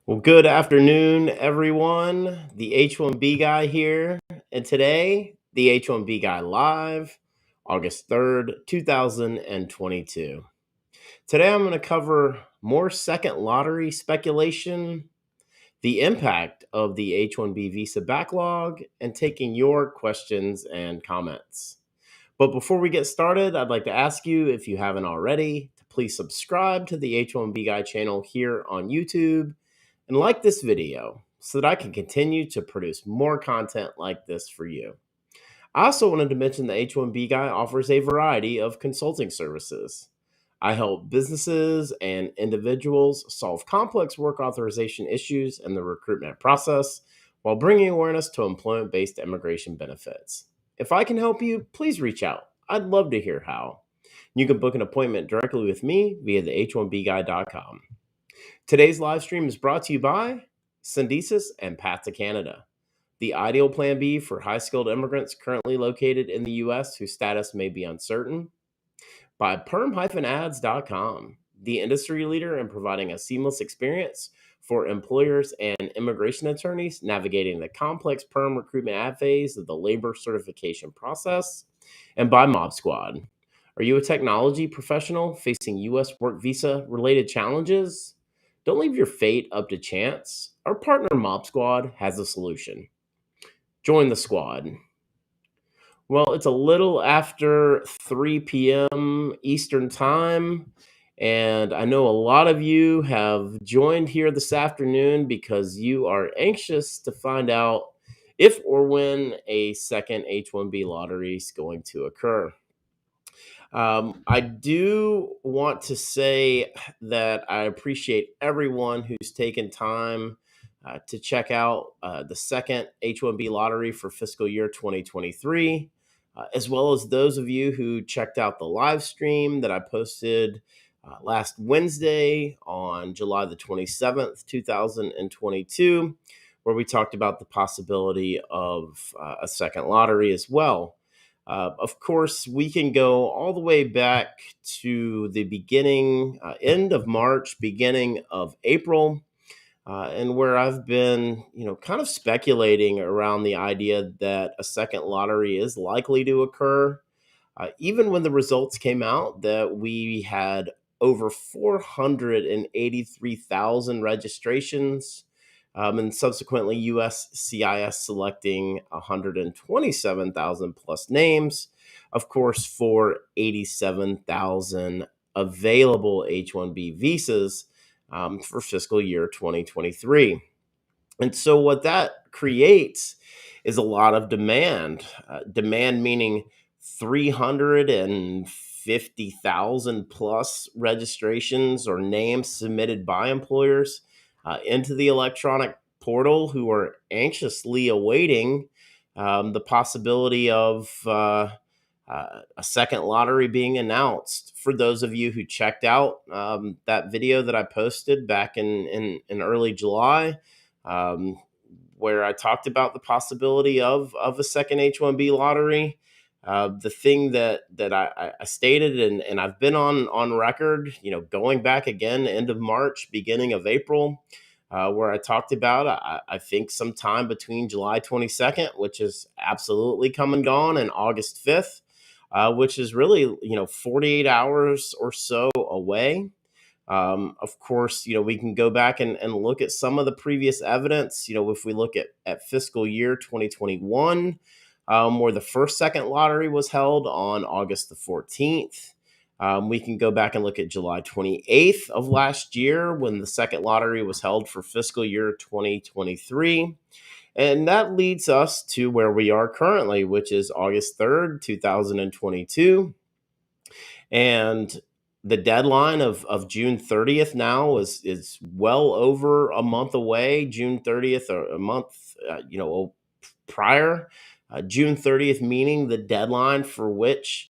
Well, good afternoon, everyone. The H1B Guy here. And today, the H1B Guy Live, August 3rd, 2022. Today, I'm going to cover more second lottery speculation, the impact of the H1B visa backlog, and taking your questions and comments. But before we get started, I'd like to ask you, if you haven't already, to please subscribe to the H1B Guy channel here on YouTube and like this video so that I can continue to produce more content like this for you. I also wanted to mention the H1B Guy offers a variety of consulting services. I help businesses and individuals solve complex work authorization issues in the recruitment process while bringing awareness to employment-based immigration benefits. If I can help you, please reach out. I'd love to hear how. You can book an appointment directly with me via the h1bguy.com. Today's live stream is brought to you by Syndesis and Path to Canada, the ideal plan B for high-skilled immigrants currently located in the U.S. whose status may be uncertain, by PERM-Ads.com, the industry leader in providing a seamless experience for employers and immigration attorneys navigating the complex PERM recruitment ad phase of the labor certification process, and by Mob Squad. Are you a technology professional facing U.S. work visa related challenges? Don't leave your fate up to chance. Our partner Mob Squad has a solution. Join the squad. Well, it's a little after 3 p.m. Eastern Time, and I know a lot of you have joined here this afternoon because you are anxious to find out if or when a second H1B lottery is going to occur. I do want to say that I appreciate everyone who's taken time to check out the second H1B lottery for fiscal year 2023, as well as those of you who checked out the live stream that I posted last Wednesday on July the 27th, 2022, where we talked about the possibility of a second lottery as well. Of course, we can go all the way back to the beginning, end of March, beginning of April, and where I've been, kind of speculating around the idea that a second lottery is likely to occur. Even when the results came out that we had over 483,000 registrations, and subsequently USCIS selecting 127,000 plus names, of course, for 87,000 available H1B visas for fiscal year 2023. And so what that creates is a lot of demand. Demand meaning 350,000 plus registrations or names submitted by employers into the electronic portal who are anxiously awaiting the possibility of a second lottery being announced. For those of you who checked out that video that I posted back in early July, where I talked about the possibility of a second H1B lottery. The thing that I stated, and I've been on record, going back again, end of March, beginning of April, where I talked about, I think sometime between July 22nd, which is absolutely come and gone, and August 5th, which is really, 48 hours or so away. Of course, we can go back and look at some of the previous evidence. If we look at fiscal year 2021, where the second lottery was held on August the 14th. We can go back and look at July 28th of last year when the second lottery was held for fiscal year 2023. And that leads us to where we are currently, which is August 3rd, 2022. And the deadline of June 30th now is well over a month away. June 30th, or a month, prior. June 30th, meaning the deadline for which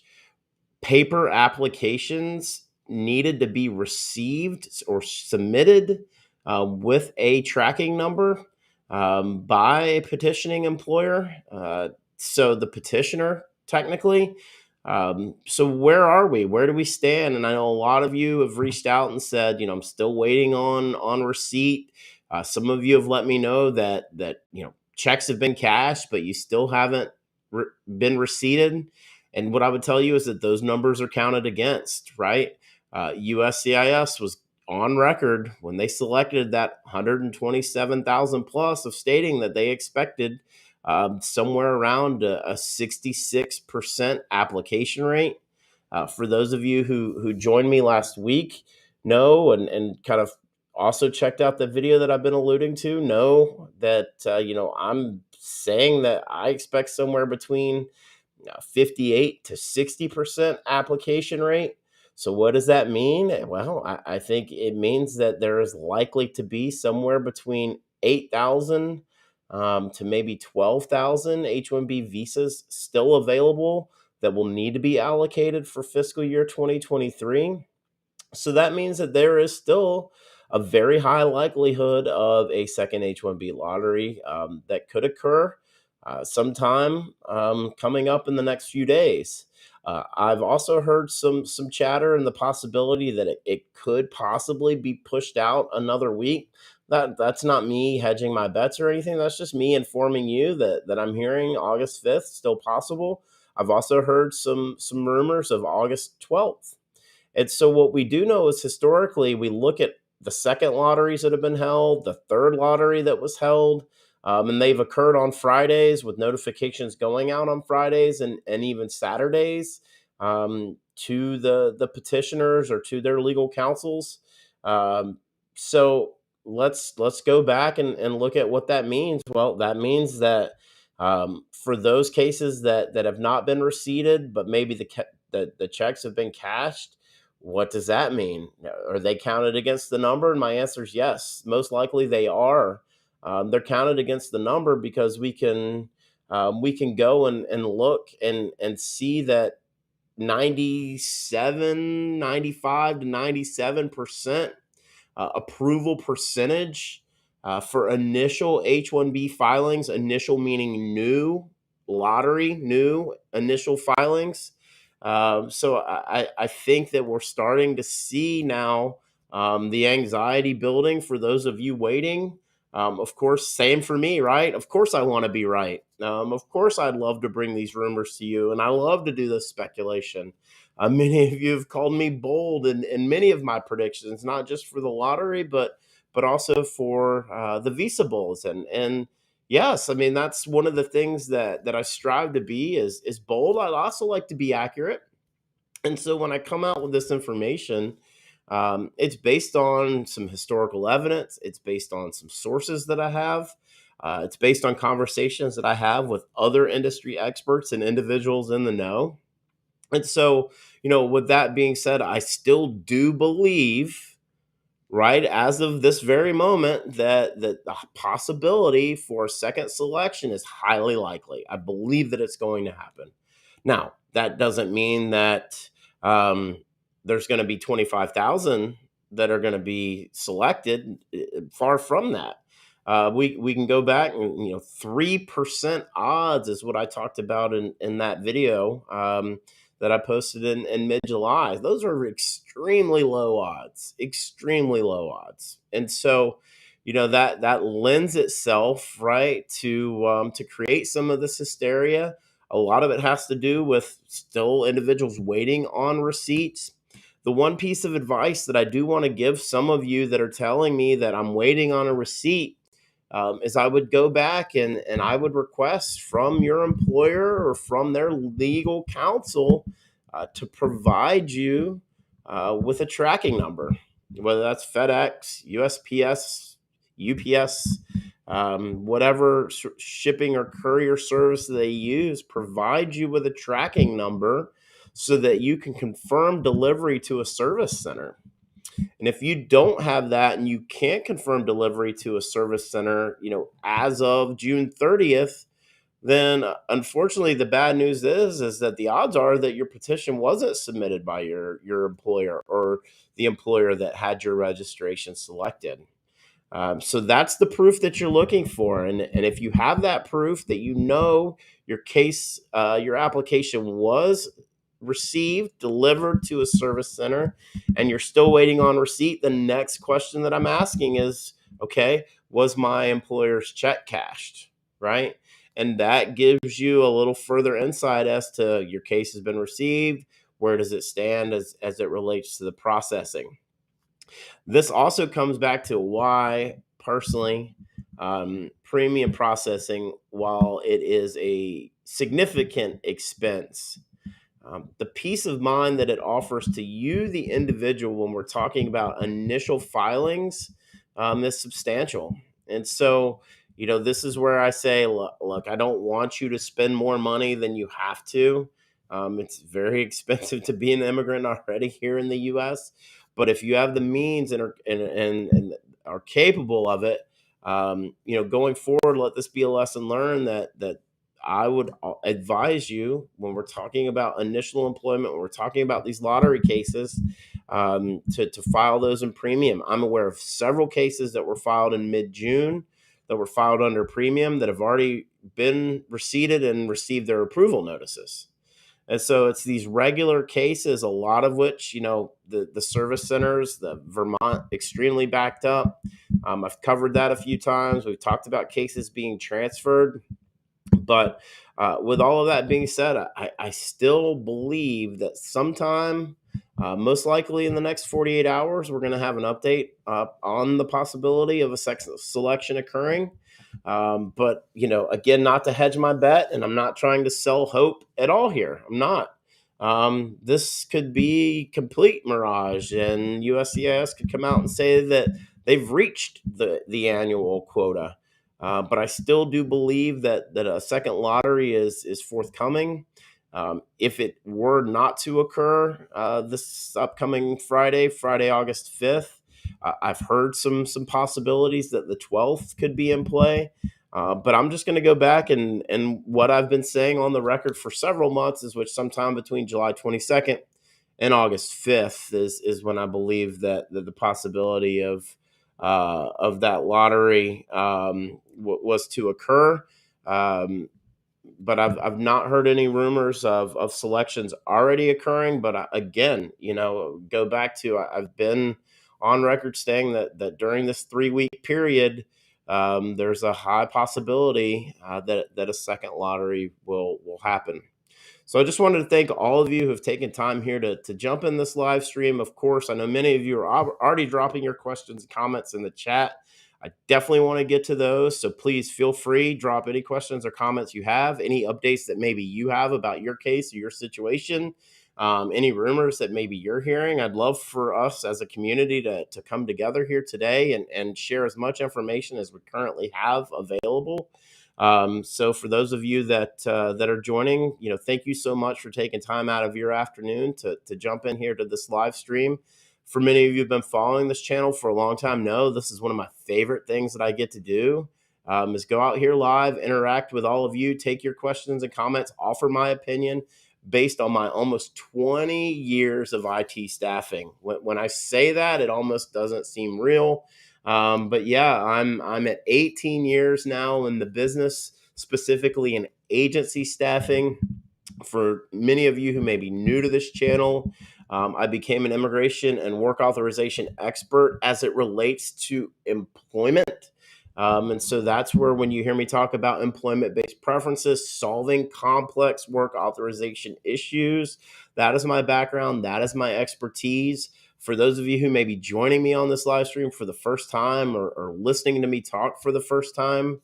paper applications needed to be received or submitted with a tracking number by a petitioning employer. So the petitioner, technically. So where are we? Where do we stand? And I know a lot of you have reached out and said, I'm still waiting on receipt. Some of you have let me know that checks have been cashed, but you still haven't been receipted. And what I would tell you is that those numbers are counted against, right? USCIS was on record when they selected that 127,000 plus of stating that they expected somewhere around a 66% application rate. For those of you who joined me last week, know and kind of also checked out the video that I've been alluding to, know that I'm saying that I expect somewhere between 58 to 60% application rate. So what does that mean? Well, I think it means that there is likely to be somewhere between 8,000 to maybe 12,000 H-1B visas still available that will need to be allocated for fiscal year 2023. So that means that there is still a very high likelihood of a second H-1B lottery that could occur sometime coming up in the next few days. I've also heard some chatter and the possibility that it could possibly be pushed out another week. That's not me hedging my bets or anything. That's just me informing you that I'm hearing August 5th still possible. I've also heard some rumors of August 12th. And so what we do know is historically, we look at the second lotteries that have been held, the third lottery that was held, and they've occurred on Fridays with notifications going out on Fridays and even Saturdays to the petitioners or to their legal counsels. So let's go back and look at what that means. Well, that means that for those cases that have not been receipted, but maybe the checks have been cashed, what does that mean? Are they counted against the number? And my answer is yes. Most likely they are. They're counted against the number because we can go and look and see that 95 to 97% approval percentage for initial H-1B filings, initial meaning new lottery, new initial filings. So I think that we're starting to see now the anxiety building for those of you waiting. Of course, same for me, right? Of course, I want to be right. Of course, I'd love to bring these rumors to you, and I love to do this speculation. Many of you have called me bold in many of my predictions, not just for the lottery, but also for the Visa Bowls. And yes, I mean that's one of the things that I strive to be is bold. I also like to be accurate. And so when I come out with this information, it's based on some historical evidence. It's based on some sources that I have. It's based on conversations that I have with other industry experts and individuals in the know. And so, with that being said, I still do believe, right, as of this very moment, that the possibility for a second selection is highly likely. I believe that it's going to happen. Now, that doesn't mean that um, there's going to be 25,000 that are going to be selected. Far from that. We can go back and 3% odds is what I talked about in that video that I posted in mid July. Those are extremely low odds, extremely low odds, and so that lends itself right to create some of this hysteria. A lot of it has to do with still individuals waiting on receipts. The one piece of advice that I do want to give some of you that are telling me that I'm waiting on a receipt is I would go back and I would request from your employer or from their legal counsel to provide you with a tracking number, whether that's FedEx, USPS, UPS, whatever shipping or courier service they use, provide you with a tracking number so that you can confirm delivery to a service center. And if you don't have that and you can't confirm delivery to a service center, as of June 30th, then unfortunately the bad news is that the odds are that your petition wasn't submitted by your employer or the employer that had your registration selected. So that's the proof that you're looking for. And if you have that proof that your case, your application was received, delivered to a service center, and you're still waiting on receipt, the next question that I'm asking is, okay, was my employer's check cashed, right? And that gives you a little further insight as to your case has been received. Where does it stand as it relates to the processing? This also comes back to why, personally, premium processing, while it is a significant expense, the peace of mind that it offers to you, the individual, when we're talking about initial filings, is substantial. And so, this is where I say, look, I don't want you to spend more money than you have to. It's very expensive to be an immigrant already here in the U.S. But if you have the means and are capable of it, going forward, let this be a lesson learned that I would advise you, when we're talking about initial employment, when we're talking about these lottery cases, to file those in premium. I'm aware of several cases that were filed in mid-June that were filed under premium that have already been receipted and received their approval notices. And so it's these regular cases, a lot of which, the service centers, the Vermont, extremely backed up. I've covered that a few times. We've talked about cases being transferred. But with all of that being said, I still believe that sometime, most likely in the next 48 hours, we're going to have an update on the possibility of a sex selection occurring. But, again, not to hedge my bet, and I'm not trying to sell hope at all here. I'm not. This could be complete mirage, and USCIS could come out and say that they've reached the annual quota. But I still do believe that a second lottery is forthcoming. If it were not to occur this upcoming Friday, August 5th, I've heard some possibilities that the 12th could be in play. But I'm just going to go back and what I've been saying on the record for several months is, which sometime between July 22nd and August 5th is when I believe that the possibility of that lottery was to occur. But I've not heard any rumors of selections already occurring. But again, go back to, I've been on record saying that during this 3-week period, there's a high possibility that a second lottery will happen. So I just wanted to thank all of you who have taken time here to jump in this live stream. Of course, I know many of you are already dropping your questions and comments in the chat. I definitely want to get to those. So please feel free, drop any questions or comments you have, any updates that maybe you have about your case or your situation, any rumors that maybe you're hearing. I'd love for us as a community to come together here today and share as much information as we currently have available. So for those of you that are joining, thank you so much for taking time out of your afternoon to jump in here to this live stream. For many of you who've been following this channel for a long time, know this is one of my favorite things that I get to do, is go out here live, interact with all of you, take your questions and comments, offer my opinion based on my almost 20 years of IT staffing. When I say that, it almost doesn't seem real. But yeah, I'm at 18 years now in the business, specifically in agency staffing. For many of you who may be new to this channel, I became an immigration and work authorization expert as it relates to employment. And so that's where, when you hear me talk about employment-based preferences, solving complex work authorization issues, that is my background. That is my expertise. For those of you who may be joining me on this live stream for the first time, or listening to me talk for the first time,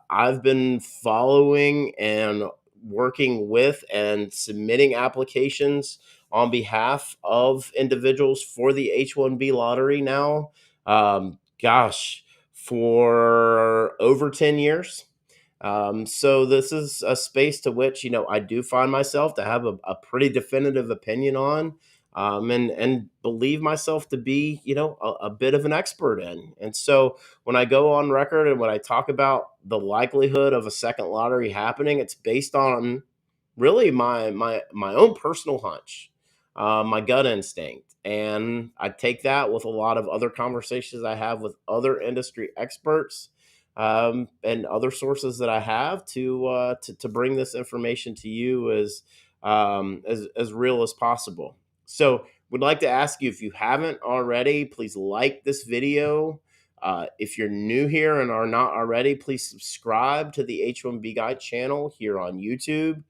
I've been following and working with and submitting applications on behalf of individuals for the H1B lottery now, for over 10 years. So this is a space to which, I do find myself to have a pretty definitive opinion on, and believe myself to be, a bit of an expert in. And so when I go on record and when I talk about the likelihood of a second lottery happening, it's based on really my own personal hunch, my gut instinct. And I take that with a lot of other conversations I have with other industry experts, and other sources that I have to bring this information to you as real as possible. So would like to ask you, if you haven't already, please like this video. If you're new here and are not already, please subscribe to the H1B Guy channel here on YouTube.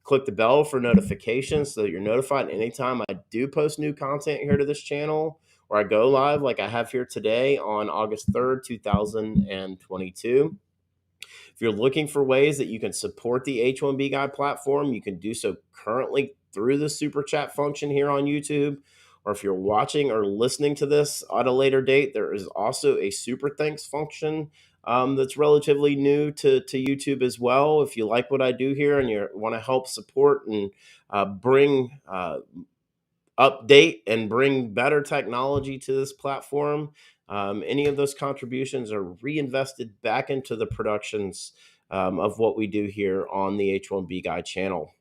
Click the bell for notifications so that you're notified anytime I do post new content here to this channel, or I go live like I have here today on August 3rd, 2022. If you're looking for ways that you can support the H1B Guy platform, you can do so currently through the super chat function here on YouTube. Or if you're watching or listening to this at a later date, there is also a super thanks function that's relatively new to YouTube as well. If you like what I do here and you want to help support and bring update and bring better technology to this platform, any of those contributions are reinvested back into the productions of what we do here on the H1B Guy channel.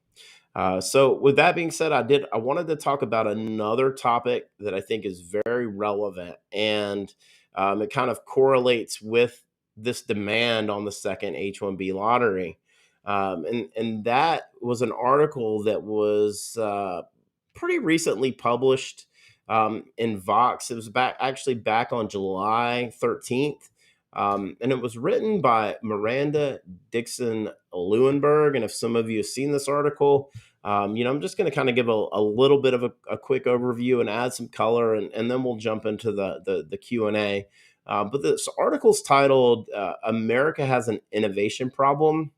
So with that being said, I wanted to talk about another topic that I think is very relevant, and it kind of correlates with this demand on the second H1B lottery. And that was an article that was pretty recently published in Vox. It was back on July 13th. And it was written by Miranda Dixon Lewinberg. And if some of you have seen this article, I'm just going to kind of give a little bit of a quick overview and add some color, and then we'll jump into the Q&A. But this article's titled America Has an Innovation Problem.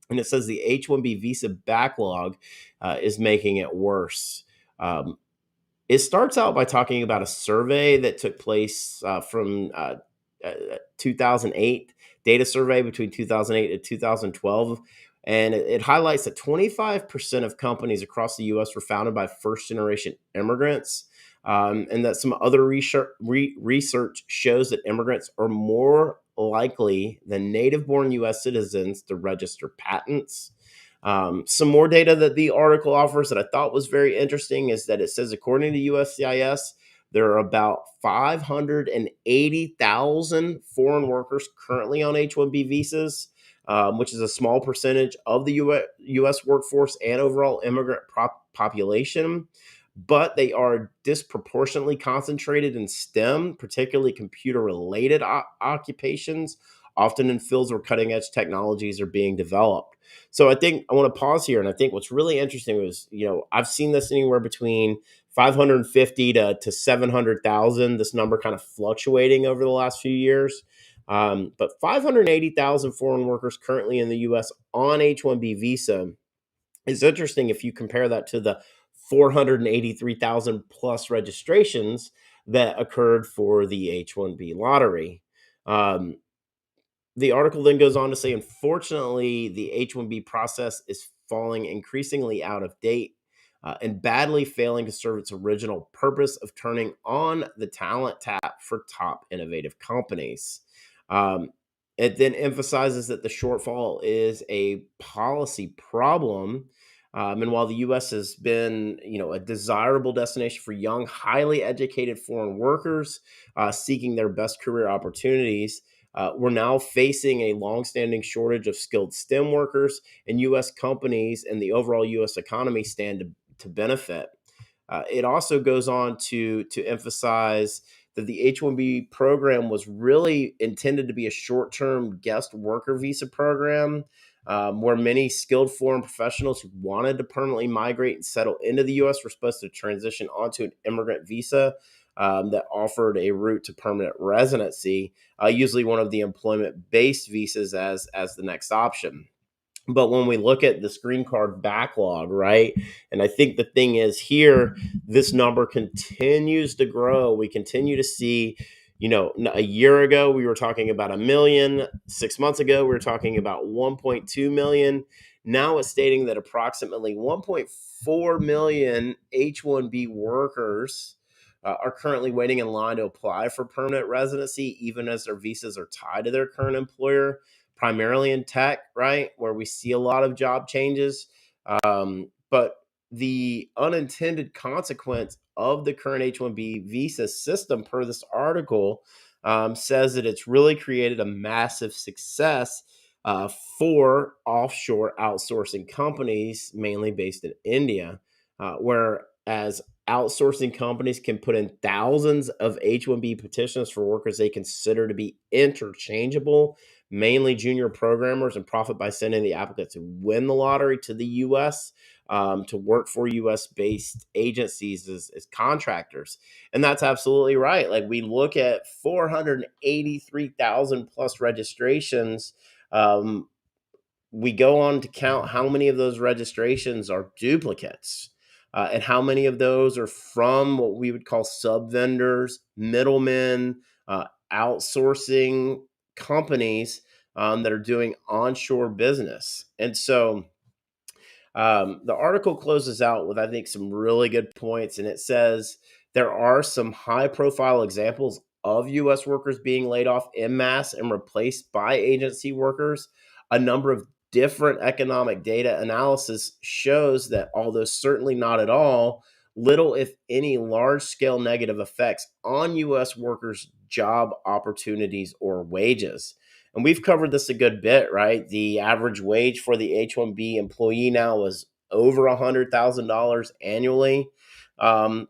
And it says the H-1B visa backlog is making it worse. It starts out by talking about a survey that took place from 2008, data survey between 2008 and 2012. And it highlights that 25% of companies across the U.S. were founded by first-generation immigrants, and that some other research shows that immigrants are more likely than native-born U.S. citizens to register patents. Some more data that the article offers that I thought was very interesting is that it says, according to USCIS, there are about 580,000 foreign workers currently on H-1B visas, which is a small percentage of the U.S. workforce and overall immigrant population. But they are disproportionately concentrated in STEM, particularly computer-related occupations, often in fields where cutting-edge technologies are being developed. So I think I want to pause here, and I think what's really interesting was, I've seen this anywhere between 550 to 700,000, this number kind of fluctuating over the last few years. But 580,000 foreign workers currently in the U.S. on H-1B visa is interesting if you compare that to the 483,000 plus registrations that occurred for the H-1B lottery. The article then goes on to say, unfortunately, the H-1B process is falling increasingly out of date and badly failing to serve its original purpose of turning on the talent tap for top innovative companies. It then emphasizes that the shortfall is a policy problem. And while the U.S. has been, a desirable destination for young, highly educated foreign workers seeking their best career opportunities, we're now facing a longstanding shortage of skilled STEM workers, and U.S. companies and the overall U.S. economy stand to benefit. It also goes on to emphasize that the H-1B program was really intended to be a short-term guest worker visa program, where many skilled foreign professionals who wanted to permanently migrate and settle into the U.S. were supposed to transition onto an immigrant visa that offered a route to permanent residency, usually one of the employment-based visas as the next option. But when we look at the green card backlog, right, and I think the thing is here, this number continues to grow. We continue to see, a year ago, we were talking about 1 million. 6 months ago, we were talking about 1.2 million. Now it's stating that approximately 1.4 million H-1B workers are currently waiting in line to apply for permanent residency, even as their visas are tied to their current employer, primarily in tech, right, where we see a lot of job changes. But the unintended consequence of the current H-1B visa system, per this article, says that it's really created a massive success for offshore outsourcing companies, mainly based in India, whereas outsourcing companies can put in thousands of H-1B petitions for workers they consider to be interchangeable, mainly junior programmers, and profit by sending the applicants who win the lottery to the U.S. To work for U.S.-based agencies as contractors. And that's absolutely right. Like, we look at 483,000 plus registrations. We go on to count how many of those registrations are duplicates, and how many of those are from what we would call sub vendors, middlemen, outsourcing companies that are doing onshore business. And so the article closes out with, I think, some really good points, and it says there are some high profile examples of U.S. workers being laid off en masse and replaced by agency workers. A number of different economic data analysis shows that, although certainly not at all, little, if any, large scale negative effects on U.S. workers' job opportunities or wages. And we've covered this a good bit, right? The average wage for the H-1B employee now is over $100,000 annually.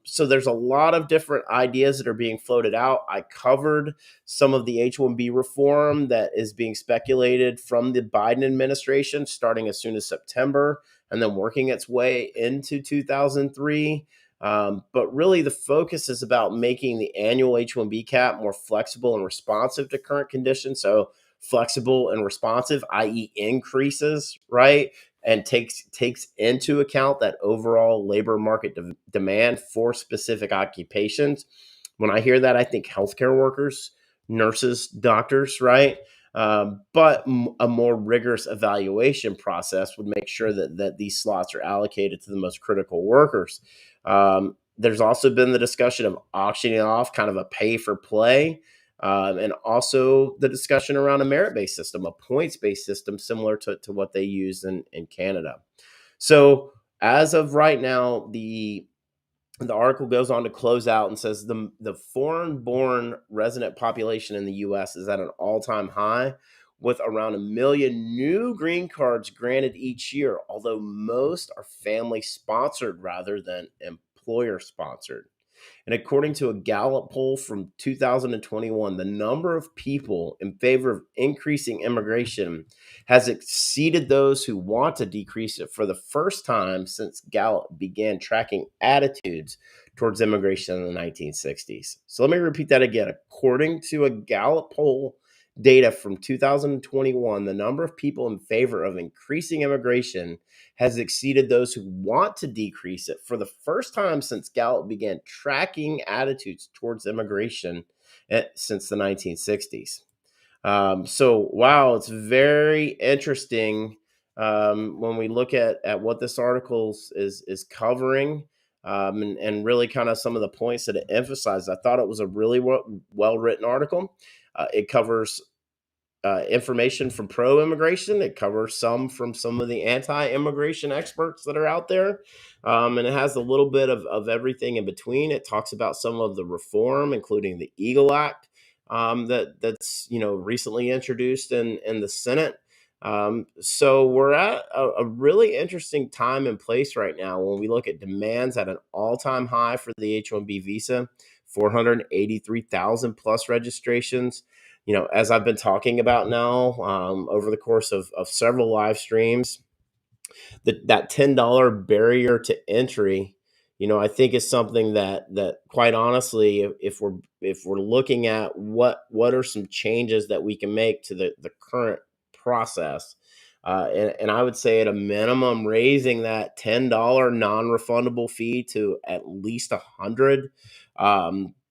So there's a lot of different ideas that are being floated out. I covered some of the H-1B reform that is being speculated from the Biden administration starting as soon as September and then working its way into 2003. But really, the focus is about making the annual H-1B cap more flexible and responsive to current conditions. So flexible and responsive, i.e., increases, right? And takes into account that overall labor market demand for specific occupations. When I hear that, I think healthcare workers, nurses, doctors, right? But a more rigorous evaluation process would make sure that these slots are allocated to the most critical workers. There's also been the discussion of auctioning off kind of a pay for play, and also the discussion around a merit-based system, a points-based system similar to what they use in Canada. So as of right now, the article goes on to close out and says the foreign-born resident population in the U.S. is at an all-time high, with around 1 million new green cards granted each year, although most are family-sponsored rather than employer-sponsored. And according to a Gallup poll from 2021, the number of people in favor of increasing immigration has exceeded those who want to decrease it for the first time since Gallup began tracking attitudes towards immigration in the 1960s. So let me repeat that again. According to a Gallup poll data from 2021, the number of people in favor of increasing immigration has exceeded those who want to decrease it for the first time since Gallup began tracking attitudes towards immigration since the 1960s. So, wow, it's very interesting when we look at what this article is covering, and really kind of some of the points that it emphasized. I thought it was a really well written article. It covers information from pro-immigration. It covers some from some of the anti-immigration experts that are out there. And it has a little bit of everything in between. It talks about some of the reform, including the Eagle Act that's recently introduced in the Senate. So we're at a really interesting time and place right now when we look at demands at an all-time high for the H-1B visa, 483,000 plus registrations. As I've been talking about now over the course of several live streams, that $10 barrier to entry, I think is something that quite honestly, if we're looking at what are some changes that we can make to the current process, and I would say at a minimum raising that $10 non-refundable fee to at least 100.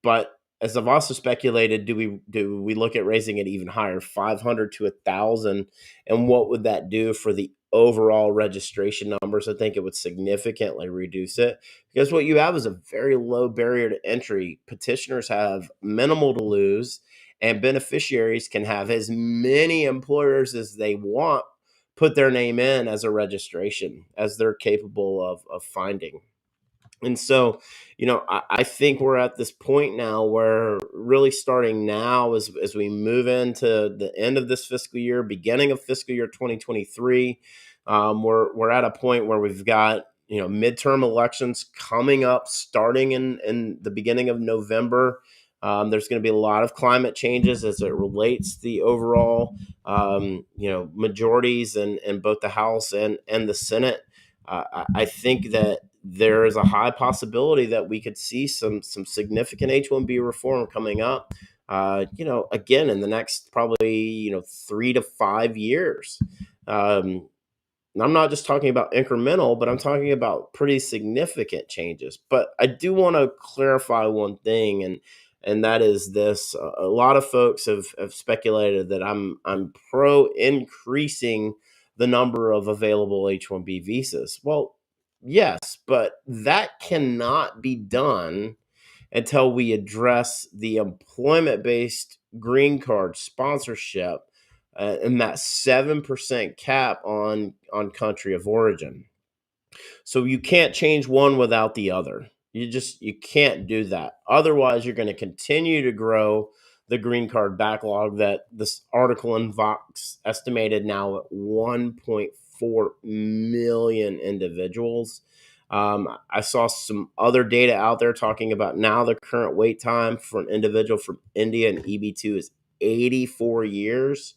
But as I've also speculated, do we look at raising it even higher, 500 to 1,000, and what would that do for the overall registration numbers? I think it would significantly reduce it, because what you have is a very low barrier to entry. Petitioners have minimal to lose, and beneficiaries can have as many employers as they want put their name in as a registration as they're capable of finding. And so, I think we're at this point now where really starting now as we move into the end of this fiscal year, beginning of fiscal year 2023, we're at a point where we've got midterm elections coming up starting in the beginning of November. There's going to be a lot of climate changes as it relates to the overall, majorities in both the House and the Senate. I think that there is a high possibility that we could see some significant H1B reform coming up. Again, in the next probably 3 to 5 years. Um, and I'm not just talking about incremental, but I'm talking about pretty significant changes. But I do want to clarify one thing, and that is this: a lot of folks have speculated that I'm pro increasing the number of available H1B visas. Well, yes, but that cannot be done until we address the employment based green card sponsorship, and that 7% cap on country of origin. So you can't change one without the other. You can't do that. Otherwise, you're going to continue to grow the green card backlog that this article in Vox estimated now at 1.4 million individuals. I saw some other data out there talking about now the current wait time for an individual from India and EB2 is 84 years.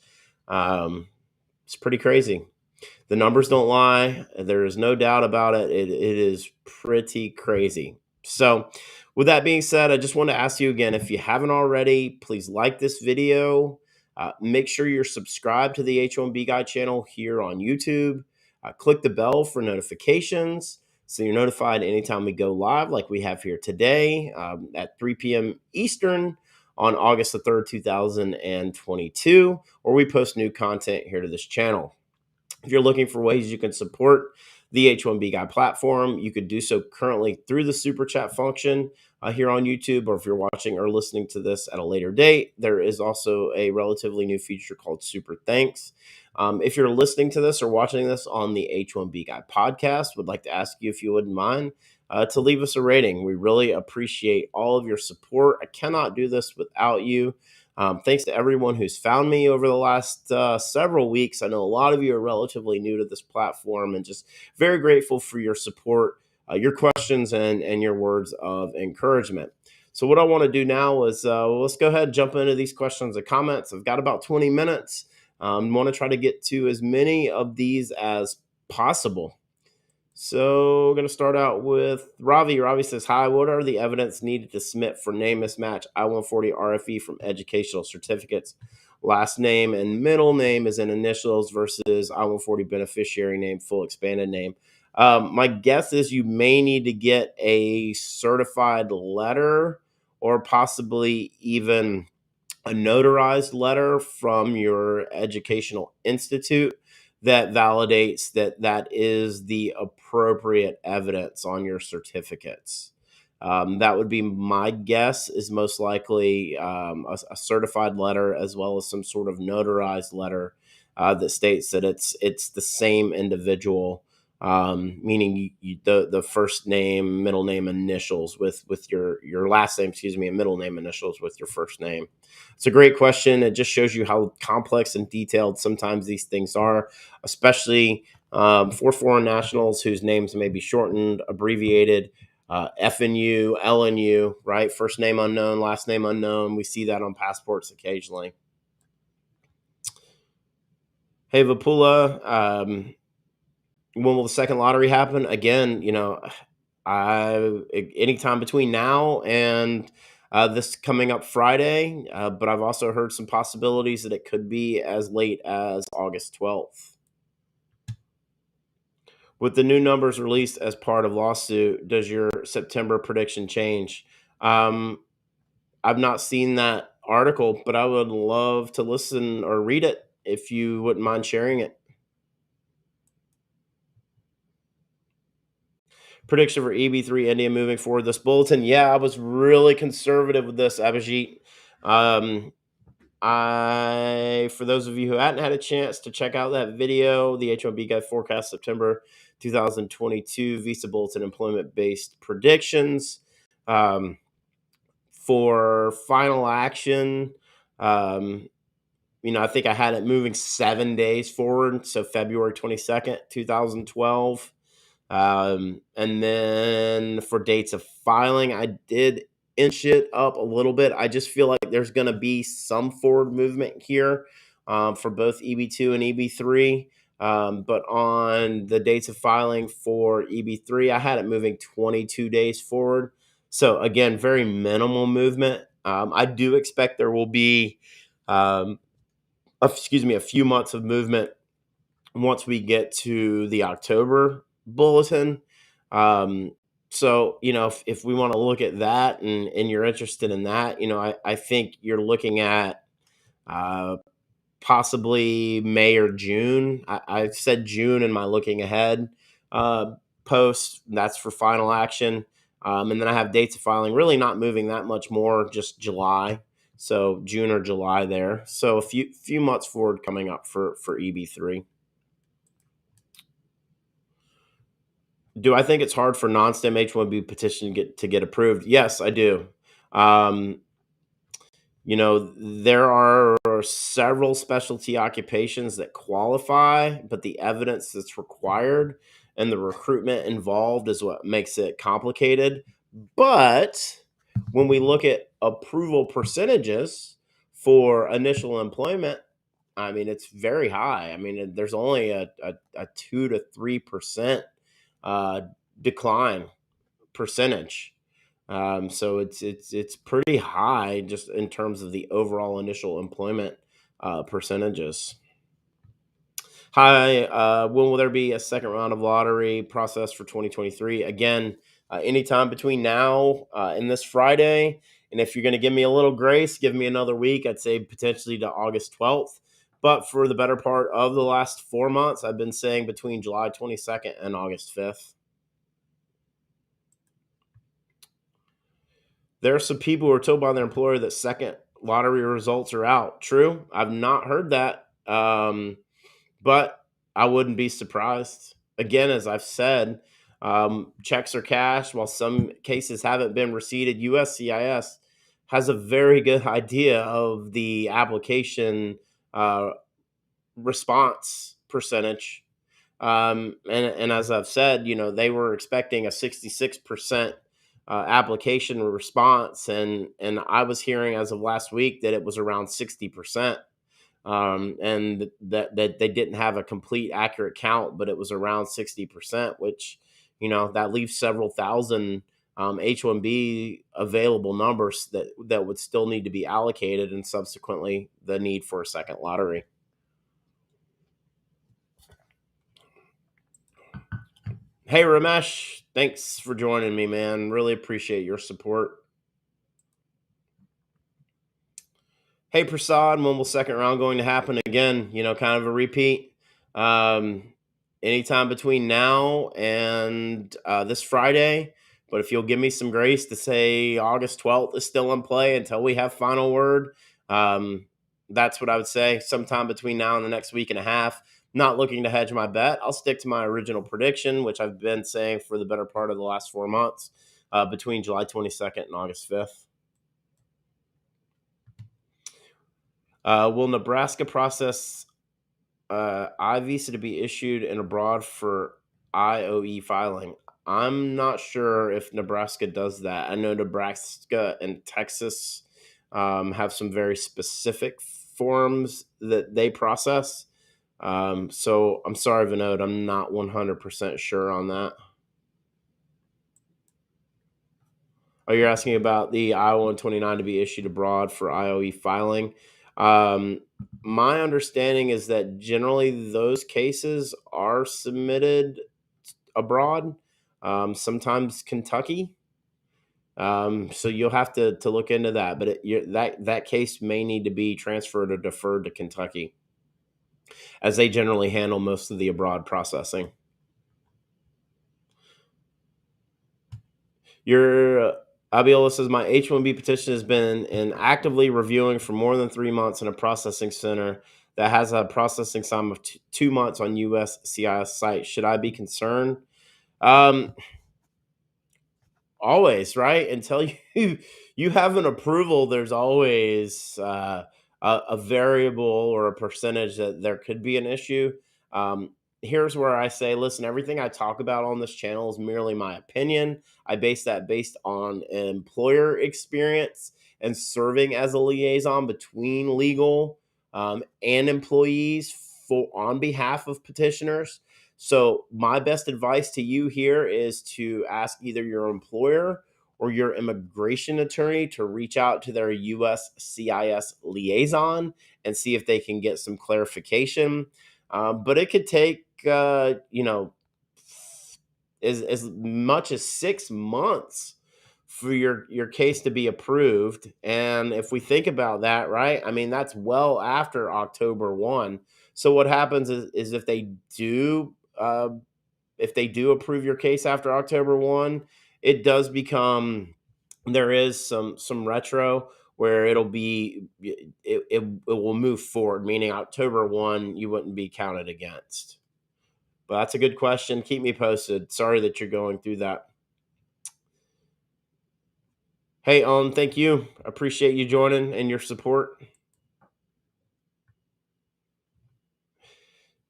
It's pretty crazy. The numbers don't lie. There is no doubt about it. It is pretty crazy. So, with that being said, I just want to ask you again, if you haven't already, please like this video. Make sure you're subscribed to the H1B Guy channel here on YouTube. Click the bell for notifications so you're notified anytime we go live, like we have here today at 3 p.m. Eastern on August the 3rd, 2022, or we post new content here to this channel. If you're looking for ways you can support the H1B Guy platform, you could do so currently through the super chat function here on YouTube, or if you're watching or listening to this at a later date, there is also a relatively new feature called Super Thanks. If you're listening to this or watching this on the H1B Guy podcast, would like to ask you if you wouldn't mind to leave us a rating. We really appreciate all of your support. I cannot do this without you. Thanks to everyone who's found me over the last several weeks. I know a lot of you are relatively new to this platform, and just very grateful for your support, your questions, and your words of encouragement. So what I want to do now is let's go ahead and jump into these questions and comments. I've got about 20 minutes. Want to try to get to as many of these as possible. So we're going to start out with Ravi. Ravi says, hi, what are the evidence needed to submit for name mismatch I-140 RFE from educational certificates? Last name and middle name is in initials versus I-140 beneficiary name, full expanded name. My guess is you may need to get a certified letter or possibly even a notarized letter from your educational institute that validates that that is the appropriate evidence on your certificates. That would be my guess, is most likely a certified letter as well as some sort of notarized letter that states that it's the same individual, meaning the first name, middle name, initials with your last name, and middle name initials with your first name. It's a great question. It just shows you how complex and detailed sometimes these things are, especially for foreign nationals whose names may be shortened, abbreviated, FNU, LNU, right? First name unknown, last name unknown. We see that on passports occasionally. Hey, Vapula, when will the second lottery happen? Again, anytime between now and this coming up Friday, but I've also heard some possibilities that it could be as late as August 12th. With the new numbers released as part of lawsuit, does your September prediction change? I've not seen that article, but I would love to listen or read it if you wouldn't mind sharing it. Prediction for EB3 India moving forward. This bulletin, yeah, I was really conservative with this, Abhijit. For those of you who hadn't had a chance to check out that video, the H1B Guy forecast September 2022 visa bulletin employment based predictions. For final action, I think I had it moving 7 days forward. So February 22nd, 2012. And then for dates of filing, I did inch it up a little bit. I just feel like there's going to be some forward movement here for both EB2 and EB3. But on the dates of filing for EB3, I had it moving 22 days forward. So again, very minimal movement. I do expect there will be, a few months of movement once we get to the October bulletin. Um, so, if we want to look at that and you're interested in that, I think you're looking at uh, possibly May or June. I said June in my looking ahead uh, post. That's for final action. And then I have dates of filing really not moving that much more, just July. So June or July there. So a few months forward coming up for EB3. Do I think it's hard for non-STEM H1B petition to get approved? Yes, I do. Um, there are several specialty occupations that qualify, but the evidence that's required and the recruitment involved is what makes it complicated. But when we look at approval percentages for initial employment, I mean, it's very high. I mean, there's only a 2 to 3% uh, decline percentage. So it's pretty high just in terms of the overall initial employment percentages. Hi, when will there be a second round of lottery process for 2023? Again, anytime between now and this Friday. And if you're going to give me a little grace, give me another week. I'd say potentially to August 12th. But for the better part of the last 4 months, I've been saying between July 22nd and August 5th. There are some people who are told by their employer that second lottery results are out. True. I've not heard that. But I wouldn't be surprised. Again, as I've said, checks are cashed. While some cases haven't been receipted, USCIS has a very good idea of the application uh, response percentage. And as I've said, they were expecting a 66% application response, and I was hearing as of last week that it was around 60%. And that they didn't have a complete accurate count, but it was around 60%, which that leaves several thousand H1B available numbers that would still need to be allocated, and subsequently the need for a second lottery. Hey Ramesh, thanks for joining me, man. Really appreciate your support. Hey Prasad, when will second round going to happen again? Kind of a repeat. Um, Anytime between now and this Friday. But if you'll give me some grace to say August 12th is still in play until we have final word, um, that's what I would say. Sometime between now and the next week and a half. Not looking to hedge my bet. I'll stick to my original prediction, which I've been saying for the better part of the last 4 months, between July 22nd and August 5th. Will Nebraska process I visa to be issued and abroad for IOE filing? I'm not sure if Nebraska does that. I know Nebraska and Texas have some very specific forms that they process. So I'm sorry, Vinod, I'm not 100% sure on that. Oh, you're asking about the I-129 to be issued abroad for IOE filing. Um, my understanding is that generally those cases are submitted abroad, sometimes Kentucky. So you'll have to look into that, but that case may need to be transferred or deferred to Kentucky, as they generally handle most of the abroad processing. Your Abiola says my H1B petition has been in actively reviewing for more than 3 months in a processing center that has a processing time of 2 months on USCIS site. Should I be concerned? Um, Always, right? Until you have an approval, there's always a variable or a percentage that there could be an issue. here's where I say, listen, everything I talk about on this channel is merely my opinion. I base that based on employer experience and serving as a liaison between legal and employees for on behalf of petitioners. So my best advice to you here is to ask either your employer or your immigration attorney to reach out to their USCIS liaison and see if they can get some clarification. But it could take, as much as 6 months for your case to be approved. And if we think about that, right, I mean, that's well after October 1. So what happens is if they do approve your case after October 1, it does become, there is some retro where it will move forward, meaning October 1 you wouldn't be counted against. But that's a good question. Keep me posted. Sorry that you're going through that. Hey, thank you. Appreciate you joining and your support.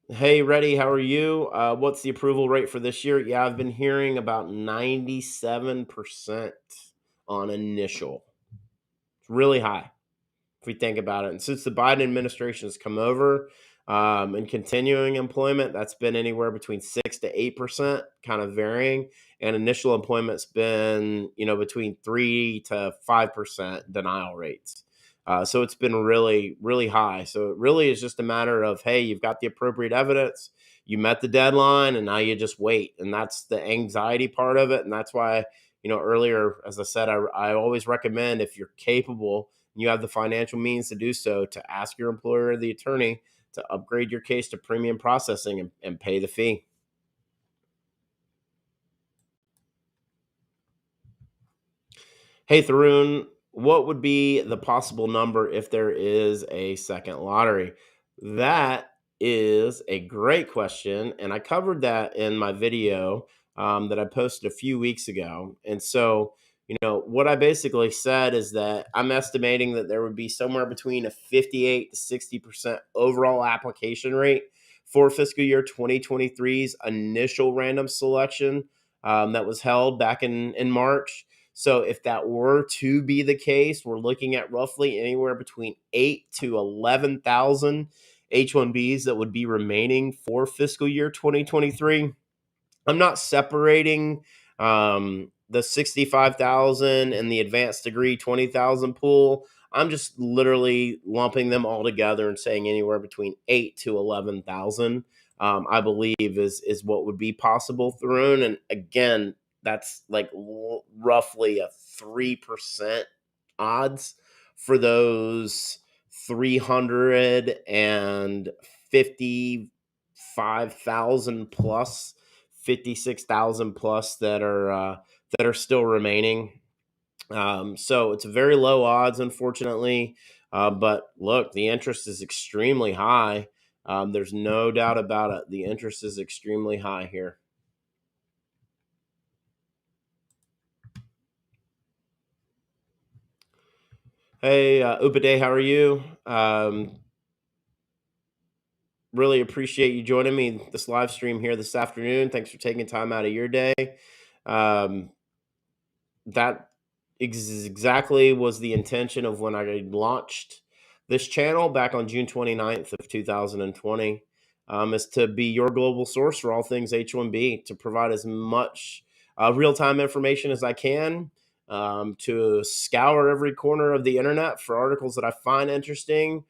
Hey, Reddy, how are you? What's the approval rate for this year? Yeah, I've been hearing about 97% on initial. It's really high if we think about it. And since the Biden administration has come over, and continuing employment, that's been anywhere between 6 to 8%, kind of varying. And initial employment's been, between 3 to 5% denial rates. So it's been really, really high. So it really is just a matter of, hey, you've got the appropriate evidence, you met the deadline, and now you just wait. And that's the anxiety part of it. And that's why, earlier, as I said, I always recommend, if you're capable and you have the financial means to do so, to ask your employer or the attorney to upgrade your case to premium processing and pay the fee. Hey, Tharoon, what would be the possible number if there is a second lottery? That is a great question. And I covered that in my video that I posted a few weeks ago. And so, what I basically said is that I'm estimating that there would be somewhere between a 58 to 60% overall application rate for fiscal year 2023's initial random selection that was held back in March. So if that were to be the case, we're looking at roughly anywhere between 8 to 11,000 H1Bs that would be remaining for fiscal year 2023. I'm not separating the 65,000 and the advanced degree 20,000 pool. I'm just literally lumping them all together and saying anywhere between 8 to 11,000. I believe is what would be possible, Tharoon. And again, that's like roughly a 3% odds for those 355,000 plus, 56,000 plus that are still remaining. So it's very low odds, unfortunately. But look, the interest is extremely high. There's no doubt about it. The interest is extremely high here. Hey, Upade, how are you? Really appreciate you joining me this live stream here this afternoon. Thanks for taking time out of your day. Um, that exactly was the intention of when I launched this channel back on June 29th of 2020, is to be your global source for all things H1B, to provide as much real-time information as I can, to scour every corner of the internet for articles that I find interesting,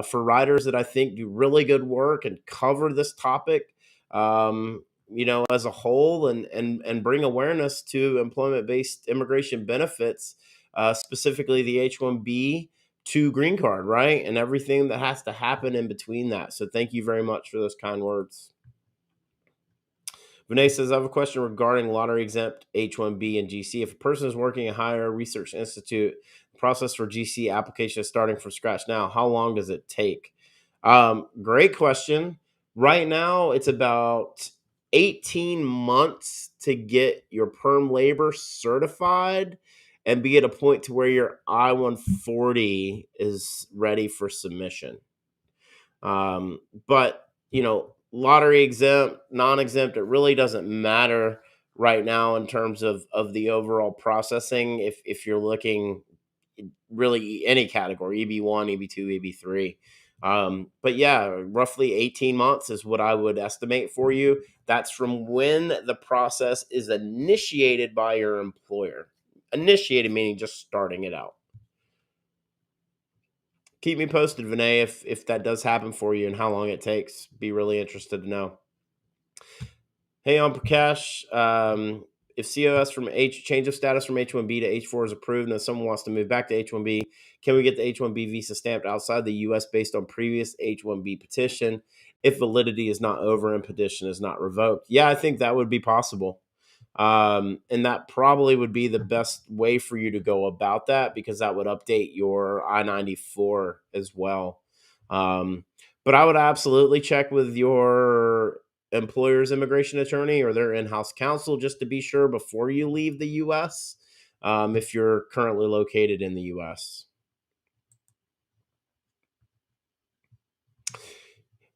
for writers that I think do really good work and cover this topic, as a whole, and bring awareness to employment-based immigration benefits, specifically the H1B to green card, right? And everything that has to happen in between that. So thank you very much for those kind words. Vinay says, I have a question regarding lottery exempt H1B and GC. If a person is working at a higher research institute, the process for GC application is starting from scratch now. How long does it take? Great question. Right now, it's about 18 months to get your perm labor certified and be at a point to where your I-140 is ready for submission. But lottery exempt, non-exempt, it really doesn't matter right now in terms of the overall processing. If you're looking really any category, EB1, EB2, EB3. But yeah, roughly 18 months is what I would estimate for you. That's from when the process is initiated by your employer. Initiated meaning just starting it out. Keep me posted, Vinay, if that does happen for you and how long it takes. Be really interested to know. Hey, on Prakash, if COS from change of status from H1B to H4 is approved and someone wants to move back to H1B, can we get the H1B visa stamped outside the U.S. based on previous H1B petition if validity is not over and petition is not revoked? Yeah, I think that would be possible. And that probably would be the best way for you to go about that because that would update your I-94 as well. But I would absolutely check with your employer's immigration attorney or their in-house counsel just to be sure before you leave the U.S. If you're currently located in the U.S.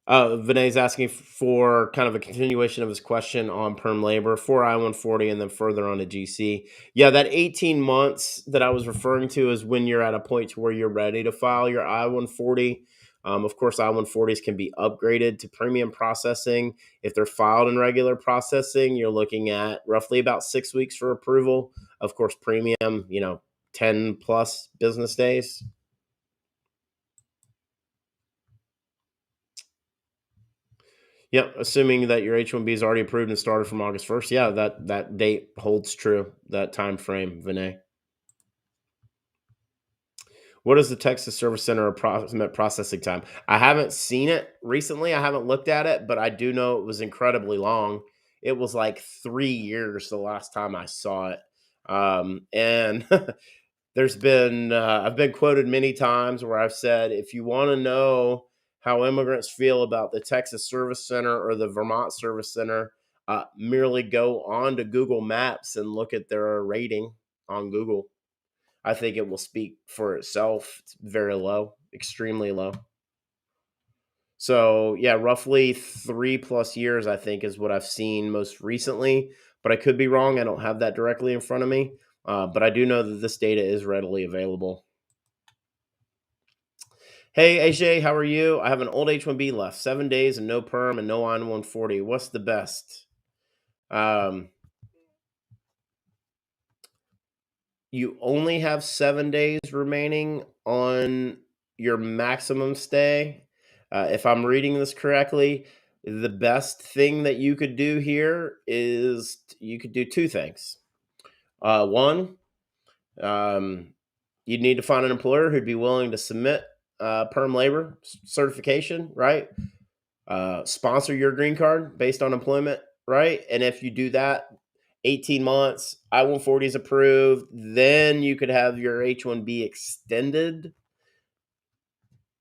Vinay's asking for kind of a continuation of his question on perm labor for I-140 and then further on to GC. Yeah, that 18 months that I was referring to is when you're at a point to where you're ready to file your I-140. Of course, I-140s can be upgraded to premium processing. If they're filed in regular processing, you're looking at roughly about 6 weeks for approval. Of course, premium, 10 plus business days. Yep, assuming that your H-1B is already approved and started from August 1st. Yeah, that date holds true, that time frame, Vinay. What is the Texas Service Center approximate processing time? I haven't seen it recently. I haven't looked at it, but I do know it was incredibly long. It was like 3 years the last time I saw it. And I've been quoted many times where I've said, if you want to know how immigrants feel about the Texas Service Center or the Vermont Service Center, merely go on to Google Maps and look at their rating on Google. I think it will speak for itself. It's very low, extremely low. So yeah, roughly 3+ years, I think, is what I've seen most recently. But I could be wrong. I don't have that directly in front of me. But I do know that this data is readily available. Hey AJ, how are you? I have an old H1B left, 7 days and no perm and no I-140. What's the best? Um, you only have 7 days remaining on your maximum stay. If I'm reading this correctly, the best thing that you could do here is you could do two things. One, um, you'd need to find an employer who'd be willing to submit perm labor certification, right? Sponsor your green card based on employment, right? And if you do that, 18 months, I-140 is approved, then you could have your H-1B extended.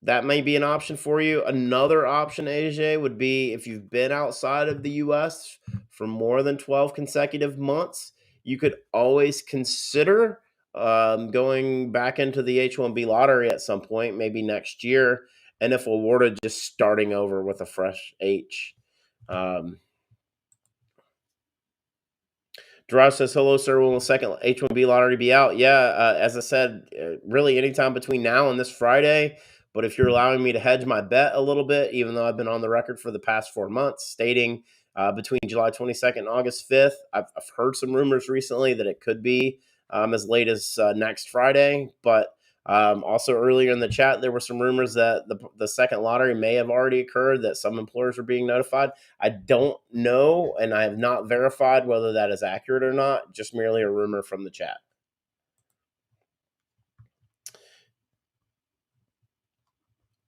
That may be an option for you. Another option, AJ, would be if you've been outside of the US for more than 12 consecutive months, you could always consider going back into the H-1B lottery at some point, maybe next year. And if awarded, just starting over with a fresh H. Gerard says, hello, sir. Will the second H-1B lottery be out? Yeah, as I said, really anytime between now and this Friday. But if you're allowing me to hedge my bet a little bit, even though I've been on the record for the past 4 months stating between July 22nd and August 5th, I've heard some rumors recently that it could be as late as next Friday. But also earlier in the chat, there were some rumors that the second lottery may have already occurred, that some employers were being notified. I don't know, and I have not verified whether that is accurate or not, just merely a rumor from the chat.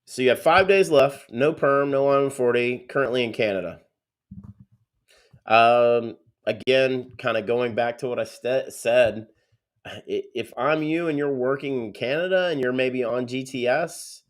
So you have 5 days left, no perm, no I-140, currently in Canada. Again, kind of going back to what I said, if I'm you and you're working in Canada and you're maybe on GTS,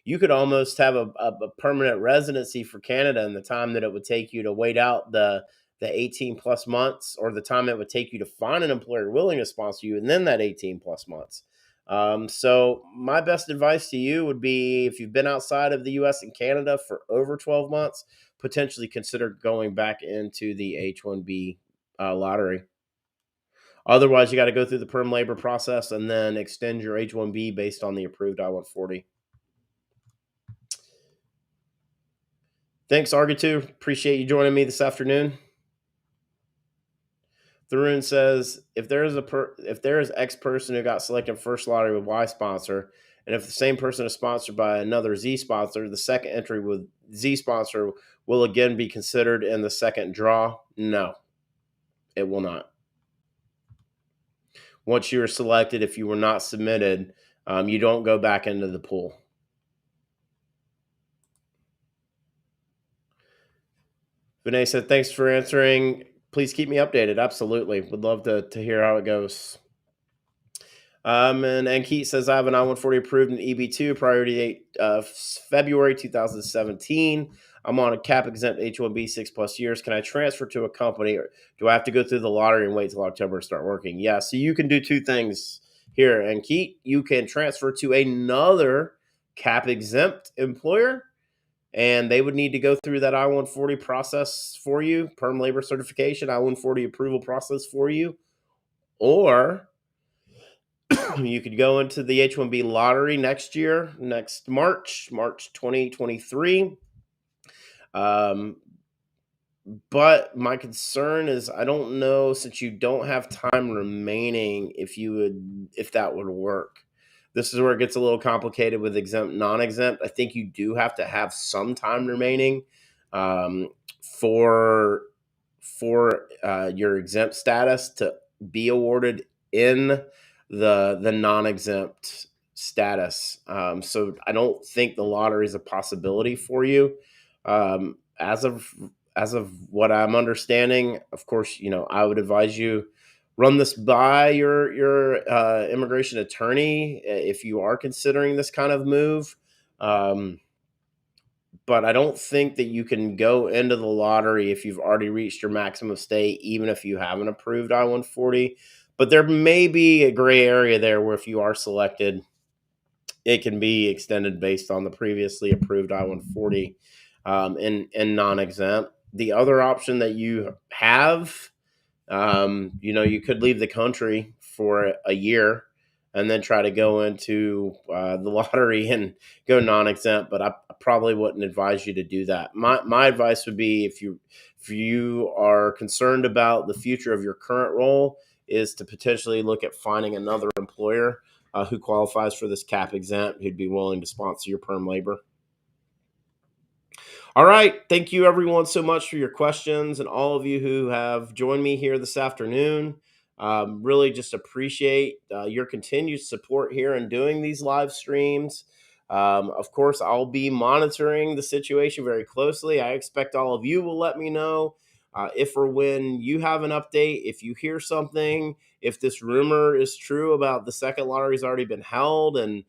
you could almost have a permanent residency for Canada in the time that it would take you to wait out the 18 plus months, or the time it would take you to find an employer willing to sponsor you, and then that 18 plus months. So my best advice to you would be, if you've been outside of the US and Canada for over 12 months, potentially consider going back into the H1B lottery. Otherwise, you got to go through the perm labor process and then extend your H1B based on the approved I-140. Thanks, Argitu. Appreciate you joining me this afternoon. Tharun says, if there is X person who got selected first lottery with Y sponsor, and if the same person is sponsored by another Z sponsor, the second entry with Z sponsor will again be considered in the second draw. No, it will not. Once you are selected, if you were not submitted, you don't go back into the pool. Vinay said, thanks for answering. Please keep me updated. Absolutely. Would love to hear how it goes. And Keith says, I have an I-140 approved in EB2, priority date February 2017. I'm on a cap exempt H1B 6+ years. Can I transfer to a company, or do I have to go through the lottery and wait till October to start working? Yeah, so you can do two things here. And Keith, you can transfer to another cap exempt employer, and they would need to go through that I-140 process for you, perm labor certification, I-140 approval process for you. Or you could go into the H1B lottery next year, next March 2023. But my concern is, I don't know, since you don't have time remaining, if that would work. This is where it gets a little complicated with exempt, non-exempt. I think you do have to have some time remaining um, for your exempt status to be awarded in the non-exempt status. So I don't think the lottery is a possibility for you. As of what I'm understanding, of course, I would advise you run this by your immigration attorney if you are considering this kind of move. But I don't think that you can go into the lottery if you've already reached your maximum state, even if you have an approved I-140. But there may be a gray area there where, if you are selected, it can be extended based on the previously approved I-140 and non-exempt. The other option that you have, you could leave the country for a year and then try to go into the lottery and go non-exempt. But I probably wouldn't advise you to do that. My advice would be, if you are concerned about the future of your current role, is to potentially look at finding another employer who qualifies for this cap exempt, who'd be willing to sponsor your perm labor. All right. Thank you, everyone, so much for your questions, and all of you who have joined me here this afternoon. Really just appreciate your continued support here in doing these live streams. Of course, I'll be monitoring the situation very closely. I expect all of you will let me know if or when you have an update, if you hear something, if this rumor is true about the second lottery's already been held and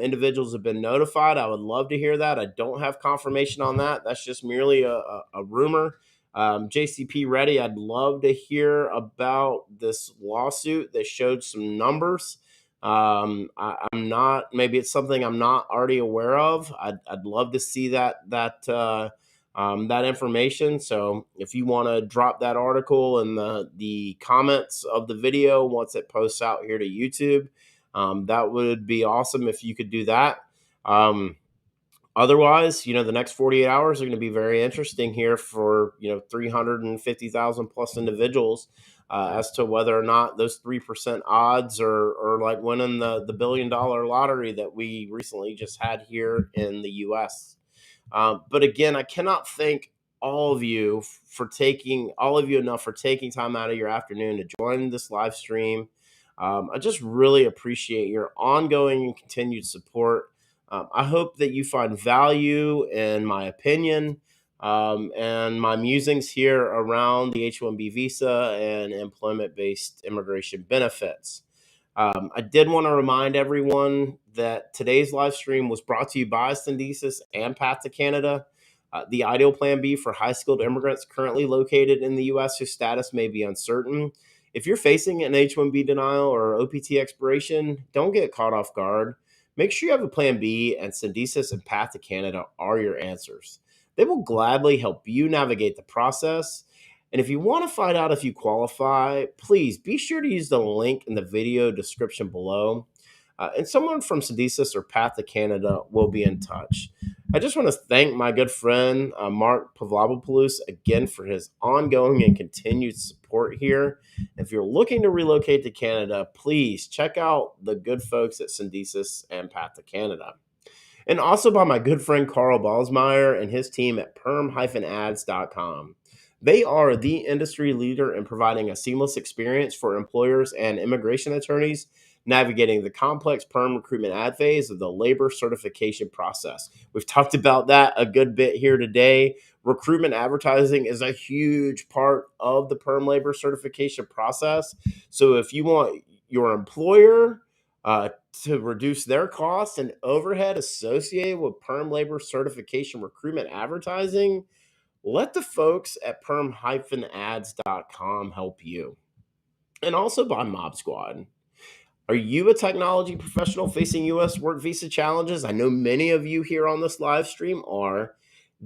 individuals have been notified. I would love to hear that. I don't have confirmation on that. That's just merely a rumor. JCP Ready, I'd love to hear about this lawsuit that showed some numbers. I'm not, maybe it's something I'm not already aware of. I'd love to see that information. So if you want to drop that article in the comments of the video once it posts out here to YouTube, that would be awesome if you could do that. Otherwise, the next 48 hours are going to be very interesting here for 350,000 plus individuals as to whether or not those 3% odds are like winning the $1 billion lottery that we recently just had here in the U.S. But again, I cannot thank all of you enough for taking time out of your afternoon to join this live stream. I just really appreciate your ongoing and continued support. I hope that you find value in my opinion and my musings here around the H1B visa and employment-based immigration benefits. I did want to remind everyone that today's live stream was brought to you by Syndesis and Path to Canada. The Ideal Plan B for high-skilled immigrants currently located in the U.S. whose status may be uncertain If you're facing an H-1B denial or OPT expiration, don't get caught off guard. Make sure you have a plan B, and Syndesus and Path to Canada are your answers. They will gladly help you navigate the process. And if you want to find out if you qualify, please be sure to use the link in the video description below. And someone from Syndesus or Path to Canada will be in touch. I just want to thank my good friend, Mark Pavlopoulos, again for his ongoing and continued support here. If you're looking to relocate to Canada, please check out the good folks at Syndesus and Path to Canada. And also by my good friend Carl Balsmeyer and his team at PERM-ads.com. They are the industry leader in providing a seamless experience for employers and immigration attorneys navigating the complex PERM recruitment ad phase of the labor certification process. We've talked about that a good bit here today. Recruitment advertising is a huge part of the PERM labor certification process. So if you want your employer to reduce their costs and overhead associated with PERM labor certification recruitment advertising, let the folks at perm-ads.com help you. And also by Mob Squad. Are you a technology professional facing U.S. work visa challenges? I know many of you here on this live stream are.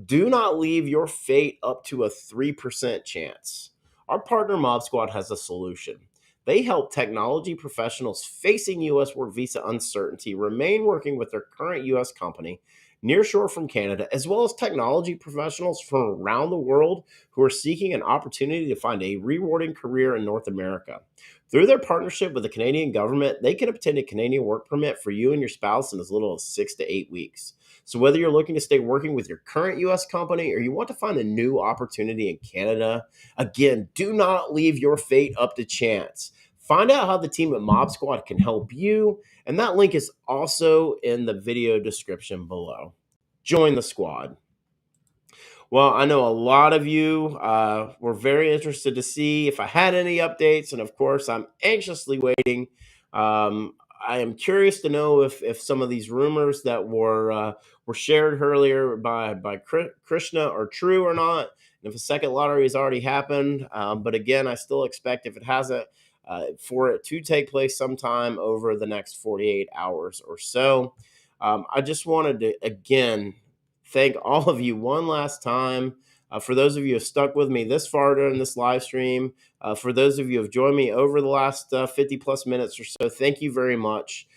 Do not leave your fate up to a 3% chance. Our partner Mob Squad has a solution. They help technology professionals facing U.S. work visa uncertainty remain working with their current U.S. company nearshore from Canada, as well as technology professionals from around the world who are seeking an opportunity to find a rewarding career in North America. Through their partnership with the Canadian government, they can obtain a Canadian work permit for you and your spouse in as little as 6 to 8 weeks. So whether you're looking to stay working with your current U.S. company or you want to find a new opportunity in Canada, again, do not leave your fate up to chance. Find out how the team at Mob Squad can help you, and that link is also in the video description below. Join the squad. Well, I know a lot of you were very interested to see if I had any updates, and of course, I'm anxiously waiting. I am curious to know if some of these rumors that were shared earlier by Krishna are true or not, and if a second lottery has already happened. But again, I still expect, if it hasn't, for it to take place sometime over the next 48 hours or so. I just wanted to again thank all of you one last time. For those of you who have stuck with me this far during this live stream, for those of you who have joined me over the last 50 plus minutes or so, thank you very much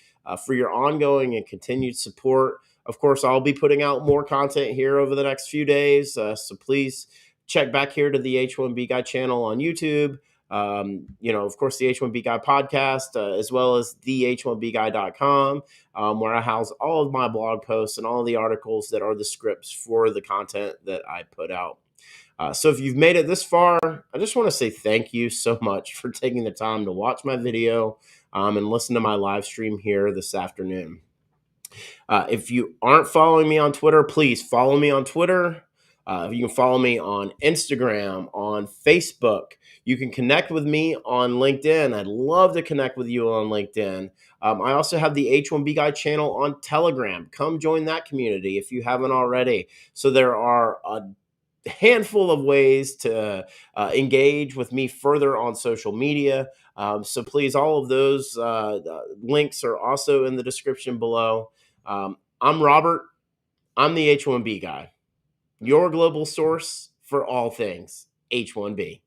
for your ongoing and continued support. Of course, I'll be putting out more content here over the next few days, so please check back here to the H1B Guy channel on YouTube. Of course, the H1B Guy podcast, as well as the H1BGuy.com, where I house all of my blog posts and all the articles that are the scripts for the content that I put out. So if you've made it this far, I just want to say thank you so much for taking the time to watch my video and listen to my live stream here this afternoon. If you aren't following me on Twitter, please follow me on Twitter. You can follow me on Instagram, on Facebook. You can connect with me on LinkedIn. I'd love to connect with you on LinkedIn. I also have the H1B Guy channel on Telegram. Come join that community if you haven't already. So there are a handful of ways to engage with me further on social media. So please, all of those links are also in the description below. I'm Robert. I'm the H1B Guy, your global source for all things H1B.